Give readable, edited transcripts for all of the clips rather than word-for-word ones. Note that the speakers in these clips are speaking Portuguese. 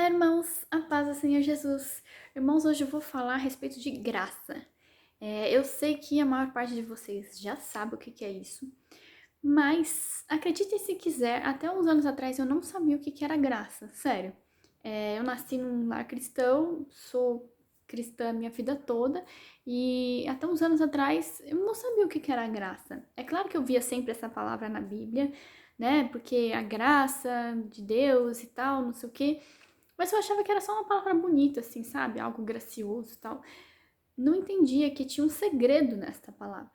Olá, irmãos, a paz do Senhor Jesus. Irmãos, hoje eu vou falar a respeito de graça. Eu sei que a maior parte de vocês já sabe o que é isso, mas acreditem se quiser, até uns anos atrás eu não sabia o que era graça, sério. Eu nasci num lar cristão, sou cristã a minha vida toda, e até uns anos atrás eu não sabia o que era graça. É claro que eu via sempre essa palavra na Bíblia, né? Porque a graça de Deus e tal, não sei o quê. Mas eu achava que era só uma palavra bonita, assim, sabe? Algo gracioso e tal. Não entendia que tinha um segredo nesta palavra,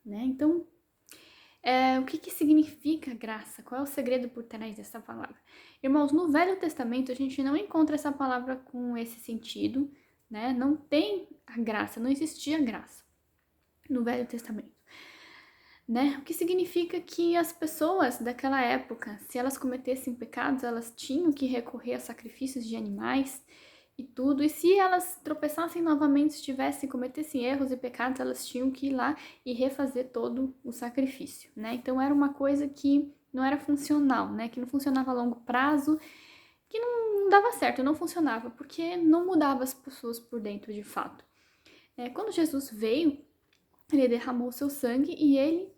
né? Então, o que significa graça? Qual é o segredo por trás dessa palavra? Irmãos, no Velho Testamento a gente não encontra essa palavra com esse sentido, né? Não tem a graça, não existia graça no Velho Testamento, né? O que significa que as pessoas daquela época, se elas cometessem pecados, elas tinham que recorrer a sacrifícios de animais e tudo. E se elas tropeçassem novamente, cometessem erros e pecados, elas tinham que ir lá e refazer todo o sacrifício, né? Então era uma coisa que não era funcional, né? Que não funcionava a longo prazo, que não dava certo, não funcionava, porque não mudava as pessoas por dentro de fato. Quando Jesus veio, ele derramou seu sangue e ele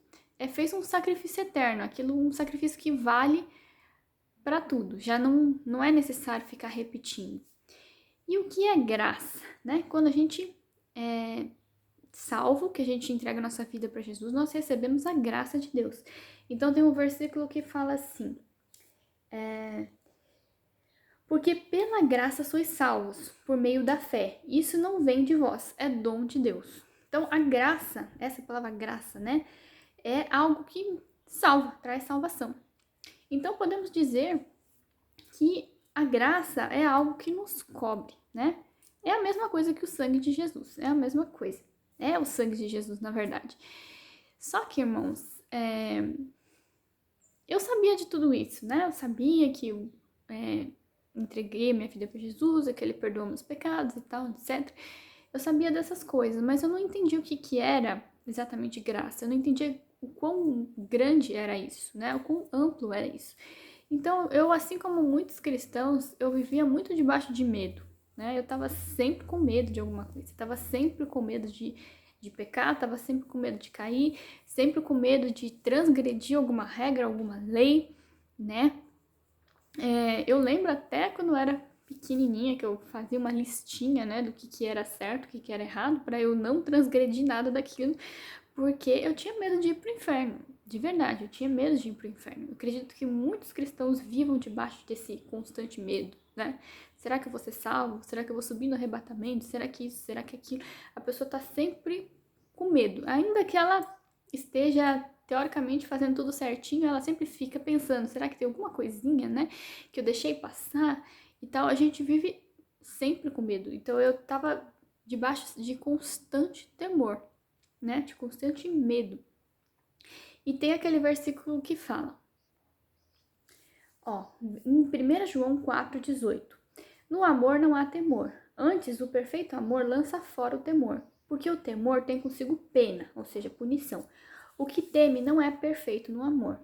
fez um sacrifício eterno, um sacrifício que vale para tudo, já não é necessário ficar repetindo. E o que é graça, né? Quando a gente é salvo, que a gente entrega nossa vida para Jesus, nós recebemos a graça de Deus. Então tem um versículo que fala assim: porque pela graça sois salvos, por meio da fé. Isso não vem de vós, é dom de Deus. Então a graça, essa palavra graça, né? É algo que salva, traz salvação. Então podemos dizer que a graça é algo que nos cobre, né? É a mesma coisa que o sangue de Jesus, é a mesma coisa. É o sangue de Jesus, na verdade. Só que, irmãos, eu sabia de tudo isso, né? Eu sabia que eu entreguei minha vida para Jesus, que ele perdoou meus pecados e tal, etc. Eu sabia dessas coisas, mas eu não entendi o que era exatamente graça. Eu não entendia o quão grande era isso, né? O quão amplo era isso. Então, eu, assim como muitos cristãos, eu vivia muito debaixo de medo, né? Eu tava sempre com medo de alguma coisa, eu tava sempre com medo de pecar, tava sempre com medo de cair, sempre com medo de transgredir alguma regra, alguma lei, né? Eu lembro até quando eu era pequenininha que eu fazia uma listinha, né, do que era certo, o que era errado, para eu não transgredir nada daquilo, porque eu tinha medo de ir pro inferno. De verdade, eu tinha medo de ir pro inferno. Eu acredito que muitos cristãos vivam debaixo desse constante medo, né? Será que eu vou ser salvo? Será que eu vou subir no arrebatamento? Será que isso? Será que aquilo? A pessoa tá sempre com medo. Ainda que ela esteja teoricamente fazendo tudo certinho, ela sempre fica pensando, será que tem alguma coisinha, né, que eu deixei passar e tal? A gente vive sempre com medo. Então eu tava debaixo de constante temor, né, de constante medo. E tem aquele versículo que fala, em 1 João 4,18: no amor não há temor, antes o perfeito amor lança fora o temor, porque o temor tem consigo pena, ou seja, punição. O que teme não é perfeito no amor.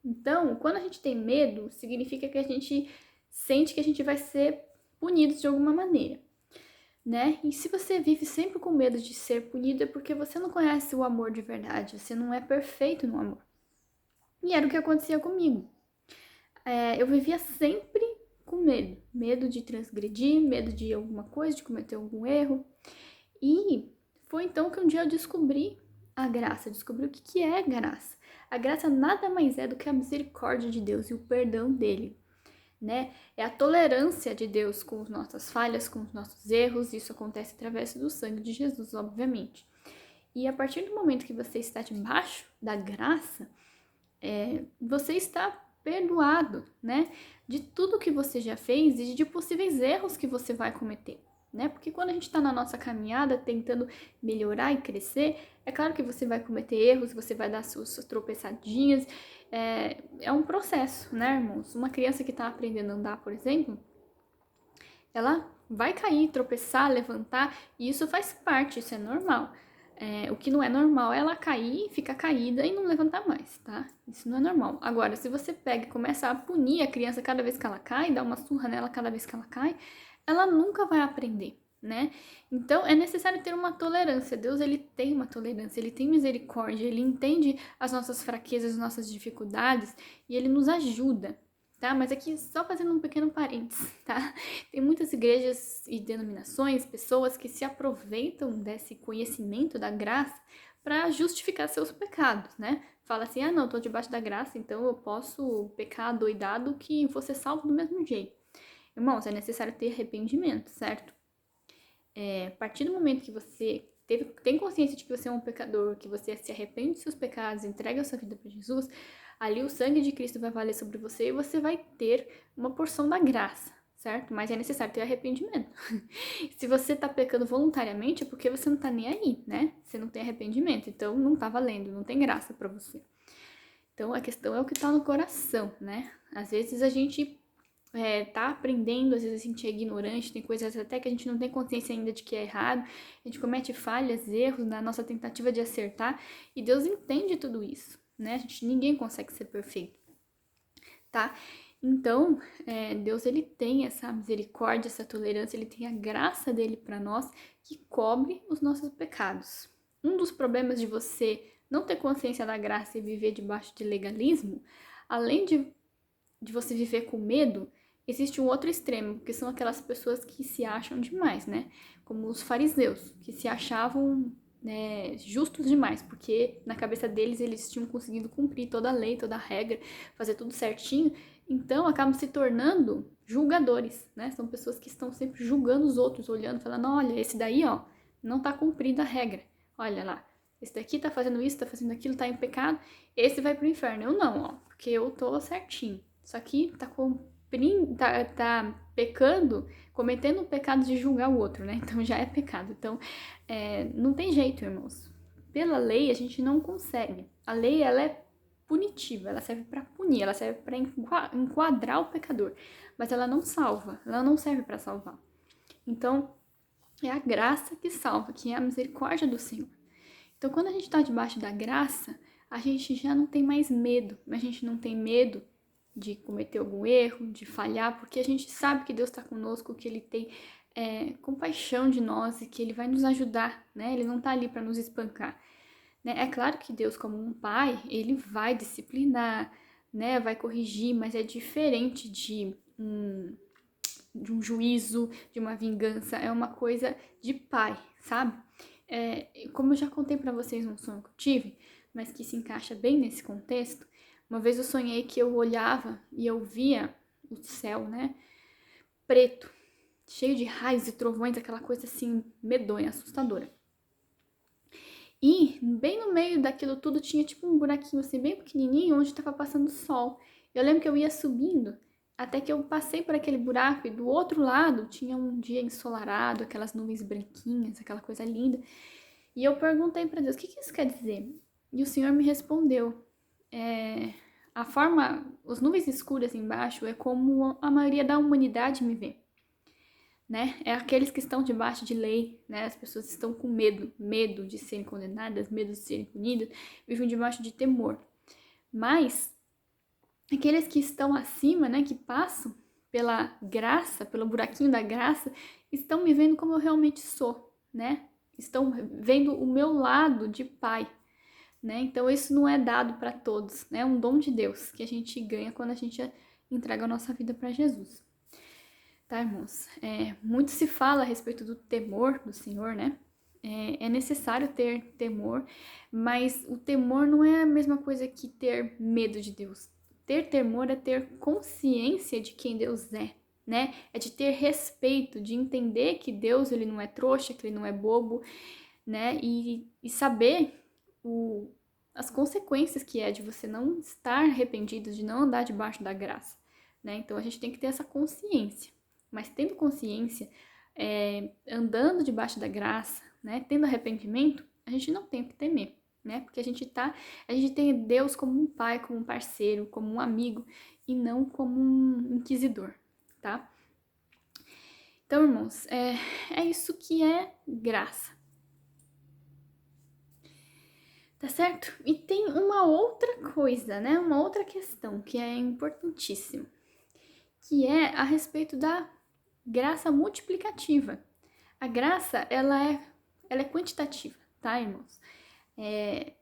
Então, quando a gente tem medo, significa que a gente sente que a gente vai ser punido de alguma maneira, né? E se você vive sempre com medo de ser punido, é porque você não conhece o amor de verdade, você não é perfeito no amor. E era o que acontecia comigo. Eu vivia sempre com medo. Medo de transgredir, medo de alguma coisa, de cometer algum erro. E foi então que um dia eu descobri a graça, descobri o que é graça. A graça nada mais é do que a misericórdia de Deus e o perdão dele, né? É a tolerância de Deus com as nossas falhas, com os nossos erros. Isso acontece através do sangue de Jesus, obviamente. E a partir do momento que você está debaixo da graça, você está perdoado, né? De tudo que você já fez e de possíveis erros que você vai cometer, né? Porque quando a gente está na nossa caminhada tentando melhorar e crescer, é claro que você vai cometer erros, você vai dar suas tropeçadinhas. É um processo, né, irmãos? Uma criança que está aprendendo a andar, por exemplo, ela vai cair, tropeçar, levantar, e isso faz parte, isso é normal. O que não é normal é ela cair, ficar caída e não levantar mais, tá? Isso não é normal. Agora, se você pega e começa a punir a criança cada vez que ela cai, dá uma surra nela cada vez que ela cai, ela nunca vai aprender, né? Então, é necessário ter uma tolerância. Deus, ele tem uma tolerância, ele tem misericórdia, ele entende as nossas fraquezas, as nossas dificuldades e ele nos ajuda, tá? Mas aqui, só fazendo um pequeno parênteses, tá? Tem muitas igrejas e denominações, pessoas que se aproveitam desse conhecimento da graça para justificar seus pecados, né? Fala assim, não, tô debaixo da graça, então eu posso pecar doidado que vou ser salvo do mesmo jeito. Irmãos, é necessário ter arrependimento, certo? A partir do momento que você tem consciência de que você é um pecador, que você se arrepende dos seus pecados, entrega a sua vida para Jesus, ali o sangue de Cristo vai valer sobre você e você vai ter uma porção da graça, certo? Mas é necessário ter arrependimento. Se você tá pecando voluntariamente é porque você não tá nem aí, né? Você não tem arrependimento, então não tá valendo, não tem graça para você. Então a questão é o que tá no coração, né? Às vezes a gente tá aprendendo, às vezes a gente é ignorante, tem coisas até que a gente não tem consciência ainda de que é errado, a gente comete falhas, erros na nossa tentativa de acertar, e Deus entende tudo isso, né? Ninguém consegue ser perfeito, tá? Então, Deus, ele tem essa misericórdia, essa tolerância, ele tem a graça dele para nós, que cobre os nossos pecados. Um dos problemas de você não ter consciência da graça e viver debaixo de legalismo, além de você viver com medo, existe um outro extremo, que são aquelas pessoas que se acham demais, né? Como os fariseus, que se achavam justos demais, porque na cabeça deles eles tinham conseguido cumprir toda a lei, toda a regra, fazer tudo certinho, então acabam se tornando julgadores, né? São pessoas que estão sempre julgando os outros, olhando, falando, olha, esse daí, ó, não tá cumprindo a regra, olha lá, esse daqui tá fazendo isso, tá fazendo aquilo, tá em pecado, esse vai pro inferno, eu não, ó, porque eu tô certinho. Só que tá pecando, cometendo o pecado de julgar o outro, né? Então já é pecado. Então, não tem jeito, irmãos. Pela lei, a gente não consegue. A lei, ela é punitiva, ela serve para punir, ela serve para enquadrar o pecador. Mas ela não salva, ela não serve para salvar. Então, é a graça que salva, que é a misericórdia do Senhor. Então, quando a gente está debaixo da graça, a gente já não tem mais medo. A gente não tem medo de cometer algum erro, de falhar, porque a gente sabe que Deus está conosco, que Ele tem compaixão de nós e que Ele vai nos ajudar, né? Ele não está ali para nos espancar. Né? É claro que Deus, como um pai, Ele vai disciplinar, né? Vai corrigir, mas é diferente de um juízo, de uma vingança, é uma coisa de pai, sabe? Como eu já contei para vocês um sonho que eu tive, mas que se encaixa bem nesse contexto, uma vez eu sonhei que eu olhava e eu via o céu, né, preto, cheio de raios e trovões, aquela coisa assim, medonha, assustadora. E bem no meio daquilo tudo tinha tipo um buraquinho assim, bem pequenininho, onde estava passando o sol. Eu lembro que eu ia subindo, até que eu passei por aquele buraco e do outro lado tinha um dia ensolarado, aquelas nuvens branquinhas, aquela coisa linda. E eu perguntei para Deus, o que isso quer dizer? E o Senhor me respondeu, as nuvens escuras embaixo é como a maioria da humanidade me vê, né? É aqueles que estão debaixo de lei, né? As pessoas estão com medo de serem condenadas, medo de serem punidas, vivem debaixo de temor. Mas aqueles que estão acima, né, que passam pela graça, pelo buraquinho da graça, estão me vendo como eu realmente sou, né? Estão vendo o meu lado de pai, né? Então isso não é dado para todos, né? É um dom de Deus que a gente ganha quando a gente entrega a nossa vida para Jesus. Tá, irmãos? Muito se fala a respeito do temor do Senhor, né? É necessário ter temor, mas o temor não é a mesma coisa que ter medo de Deus. Ter temor é ter consciência de quem Deus é, né? É de ter respeito, de entender que Deus ele não é trouxa, que ele não é bobo, né? E saber as consequências que é de você não estar arrependido, de não andar debaixo da graça, né? Então a gente tem que ter essa consciência. Mas tendo consciência, andando debaixo da graça, né? Tendo arrependimento, a gente não tem o que temer, né? Porque a gente tem Deus como um pai, como um parceiro, como um amigo e não como um inquisidor, tá? Então, irmãos, é isso que é graça. Tá certo? E tem uma outra coisa, né? Uma outra questão que é importantíssima, que é a respeito da graça multiplicativa. A graça, ela é quantitativa, tá, irmãos?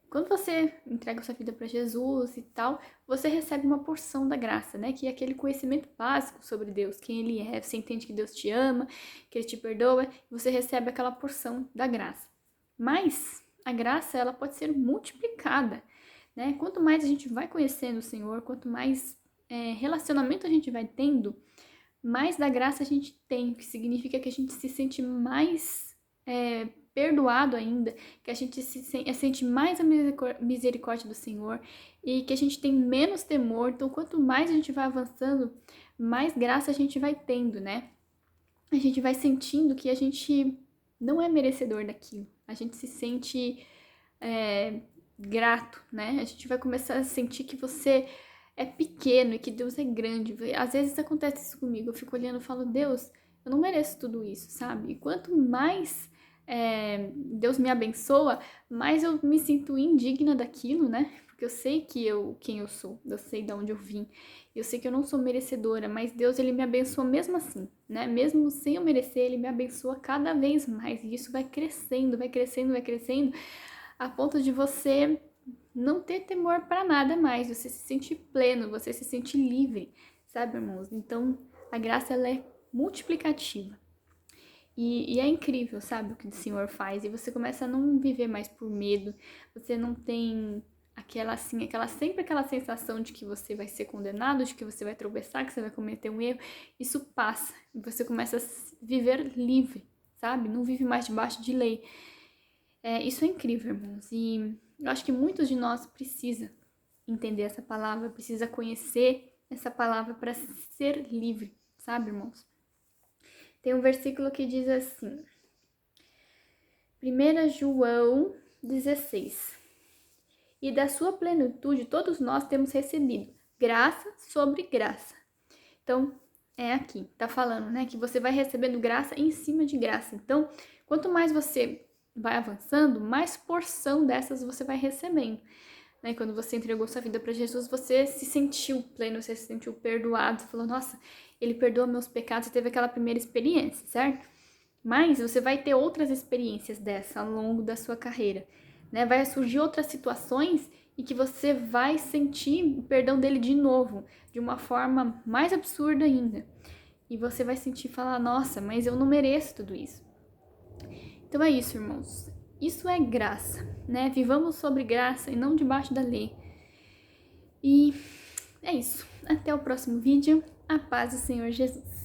Quando você entrega sua vida para Jesus e tal, você recebe uma porção da graça, né? Que é aquele conhecimento básico sobre Deus, quem Ele é. Você entende que Deus te ama, que Ele te perdoa, e você recebe aquela porção da graça. Mas a graça, ela pode ser multiplicada, né? Quanto mais a gente vai conhecendo o Senhor, quanto mais relacionamento a gente vai tendo, mais da graça a gente tem, o que significa que a gente se sente mais perdoado ainda, que a gente sente mais a misericórdia do Senhor e que a gente tem menos temor. Então, quanto mais a gente vai avançando, mais graça a gente vai tendo, né? A gente vai sentindo que a gente não é merecedor daquilo. A gente se sente grato, né? A gente vai começar a sentir que você é pequeno e que Deus é grande. Às vezes acontece isso comigo, eu fico olhando e falo, Deus, eu não mereço tudo isso, sabe? E quanto mais Deus me abençoa, mais eu me sinto indigna daquilo, né? Porque eu sei quem eu sou, eu sei de onde eu vim, eu sei que eu não sou merecedora, mas Deus, ele me abençoa mesmo assim, né? Mesmo sem eu merecer, ele me abençoa cada vez mais, e isso vai crescendo, vai crescendo, vai crescendo, a ponto de você não ter temor para nada mais, você se sente pleno, você se sente livre, sabe, irmãos? Então, a graça, ela é multiplicativa. E é incrível, sabe, o que o Senhor faz. E você começa a não viver mais por medo, você não tem sempre aquela sensação de que você vai ser condenado, de que você vai tropeçar, que você vai cometer um erro. Isso passa, e você começa a viver livre, sabe? Não vive mais debaixo de lei. Isso é incrível, irmãos. E eu acho que muitos de nós precisa entender essa palavra, precisa conhecer essa palavra para ser livre, sabe, irmãos? Tem um versículo que diz assim, 1 João 16, e da sua plenitude todos nós temos recebido graça sobre graça. Então, é aqui, tá falando, né, que você vai recebendo graça em cima de graça. Então, quanto mais você vai avançando, mais porção dessas você vai recebendo. Né? Quando você entregou sua vida para Jesus, você se sentiu pleno, você se sentiu perdoado, você falou, nossa, ele perdoa meus pecados, você teve aquela primeira experiência, certo? Mas você vai ter outras experiências dessa ao longo da sua carreira, né? Vai surgir outras situações e que você vai sentir o perdão dele de novo, de uma forma mais absurda ainda. E você vai sentir e falar, nossa, mas eu não mereço tudo isso. Então é isso, irmãos. Isso é graça, né? Vivamos sobre graça e não debaixo da lei. E é isso. Até o próximo vídeo. A paz do Senhor Jesus.